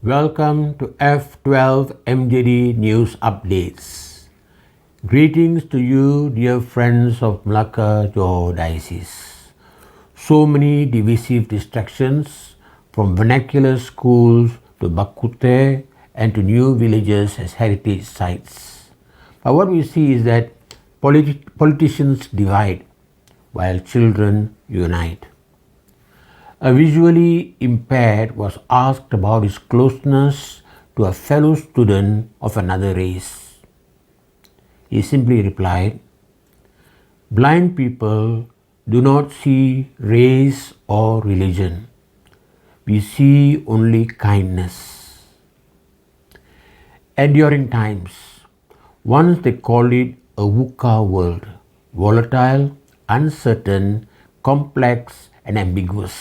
Welcome to F12 MJD News Updates. Greetings to you, dear friends of Malacca Johor Diocese. So many divisive distractions, from vernacular schools to Bakute and to new villages as heritage sites. But what we see is that politicians divide while children unite. A visually impaired was asked about his closeness to a fellow student of another race. He simply replied, "Blind people do not see race or religion. We see only kindness." Enduring times. Once they called it a VUCA world, volatile, uncertain, complex, and ambiguous.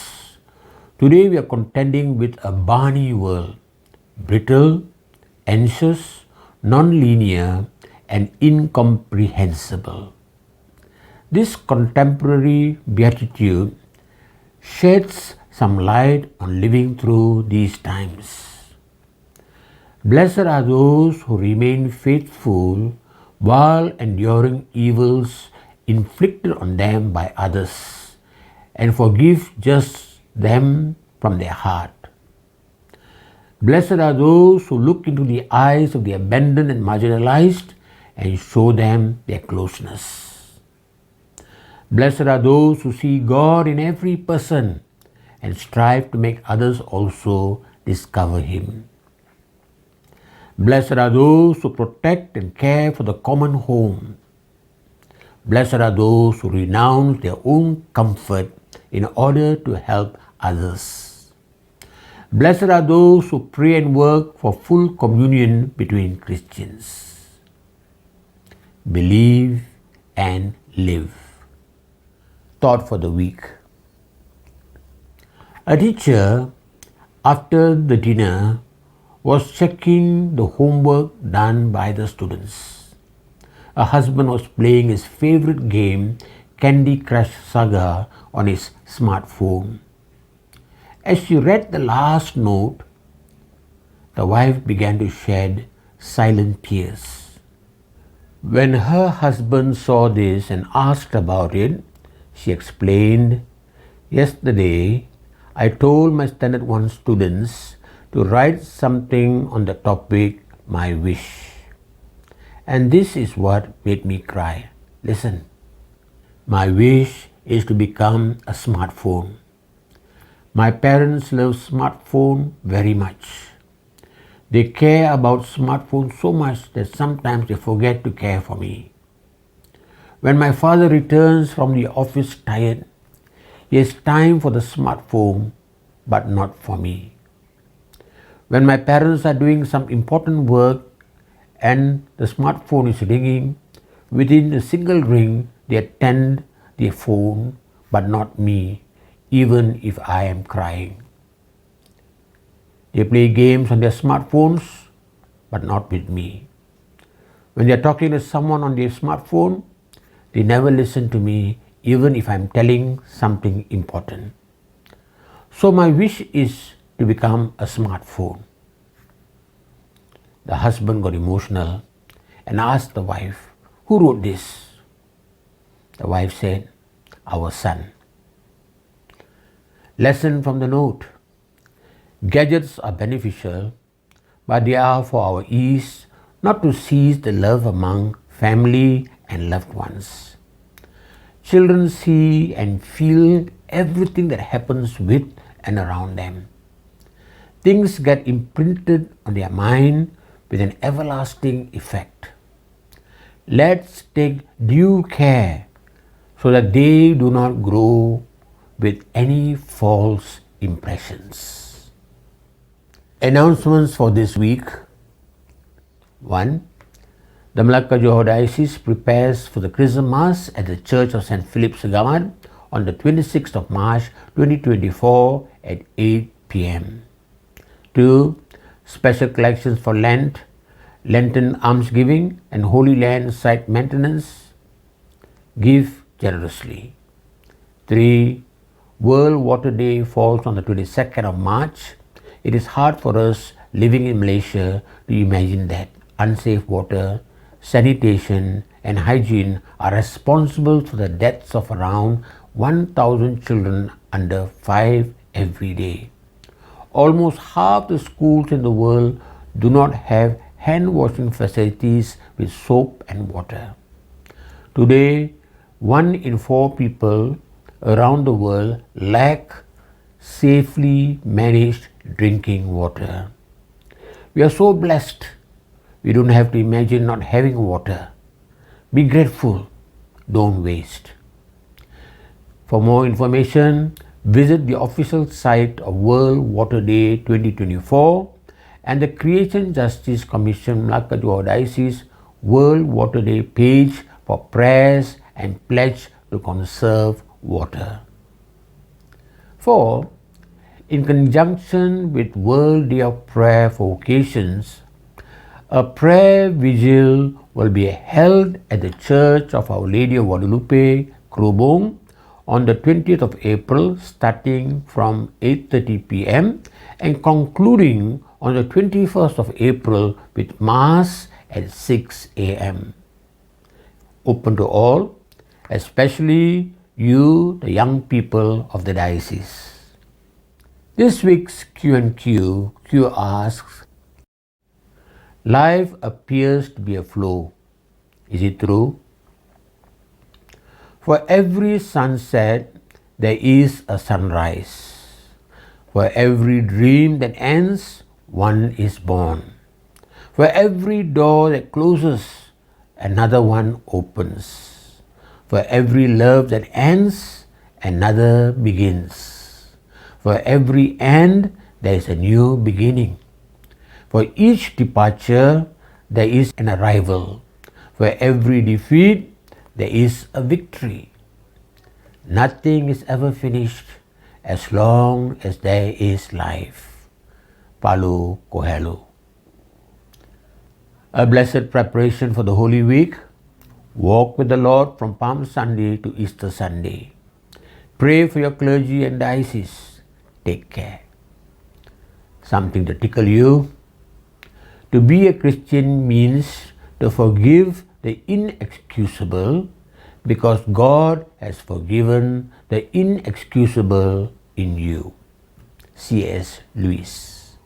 Today we are contending with a Barney world, brittle, anxious, non-linear, and incomprehensible. This contemporary beatitude sheds some light on living through these times. Blessed are those who remain faithful while enduring evils inflicted on them by others, and forgive just them from their heart. Blessed are those who look into the eyes of the abandoned and marginalized and show them their closeness. Blessed are those who see God in every person and strive to make others also discover Him. Blessed are those who protect and care for the common home. Blessed are those who renounce their own comfort in order to help others. Blessed are those who pray and work for full communion between Christians. Believe and live. Thought for the week. A teacher, after the dinner, was checking the homework done by the students. A husband was playing his favorite game, Candy Crush Saga, on his smartphone. As she read the last note, the wife began to shed silent tears. When her husband saw this and asked about it, she explained, "Yesterday, I told my Standard 1 students to write something on the topic, my wish. And this is what made me cry. Listen. My wish is to become a smartphone. My parents love smartphone very much. They care about smartphone so much that sometimes they forget to care for me. When my father returns from the office tired, he has time for the smartphone, but not for me. When my parents are doing some important work and the smartphone is ringing, within a single ring they attend their phone, but not me, even if I am crying. They play games on their smartphones, but not with me. When they are talking to someone on their smartphone, they never listen to me, even if I am telling something important. So my wish is to become a smartphone." The husband got emotional and asked the wife, "Who wrote this?" The wife said, "Our son." Lesson from the note. Gadgets are beneficial, but they are for our ease, not to seize the love among family and loved ones. Children see and feel everything that happens with and around them. Things get imprinted on their mind with an everlasting effect. Let's take due care so that they do not grow with any false impressions. Announcements for this week. 1. The Malacca Johor Diocese prepares for the Chrism Mass at the Church of St. Philip Segamat on the 26th of March 2024 at 8 p.m. 2. Special collections for Lent, Lenten almsgiving and Holy Land site maintenance. Give generously. 3. World Water Day falls on the 22nd of March. It is hard for us living in Malaysia to imagine that unsafe water, sanitation and hygiene are responsible for the deaths of around 1,000 children under 5 every day. Almost half the schools in the world do not have hand washing facilities with soap and water. Today, 1 in 4 people around the world lack safely managed drinking water. We are so blessed. We don't have to imagine not having water. Be grateful. Don't waste. For more information, visit the official site of World Water Day 2024 and the Creation Justice Commission Melaka Johor Diocese World Water Day page for prayers and pledge to conserve water. 4. In conjunction with World Day of Prayer for Vocations, a prayer vigil will be held at the Church of Our Lady of Guadalupe, Krobong, on the 20th of April starting from 8:30 p.m. and concluding on the 21st of April with Mass at 6 a.m. Open to all, especially you, the young people of the diocese. This week's Q&Q asks, life appears to be a flow. Is it true? For every sunset, there is a sunrise. For every dream that ends, one is born. For every door that closes, another one opens. For every love that ends, another begins. For every end, there is a new beginning. For each departure, there is an arrival. For every defeat, there is a victory. Nothing is ever finished as long as there is life. Paulo Coelho. A blessed preparation for the Holy Week. Walk with the Lord from Palm Sunday to Easter Sunday. Pray for your clergy and diocese. Take care. Something to tickle you. To be a Christian means to forgive the inexcusable because God has forgiven the inexcusable in you. C.S. Lewis.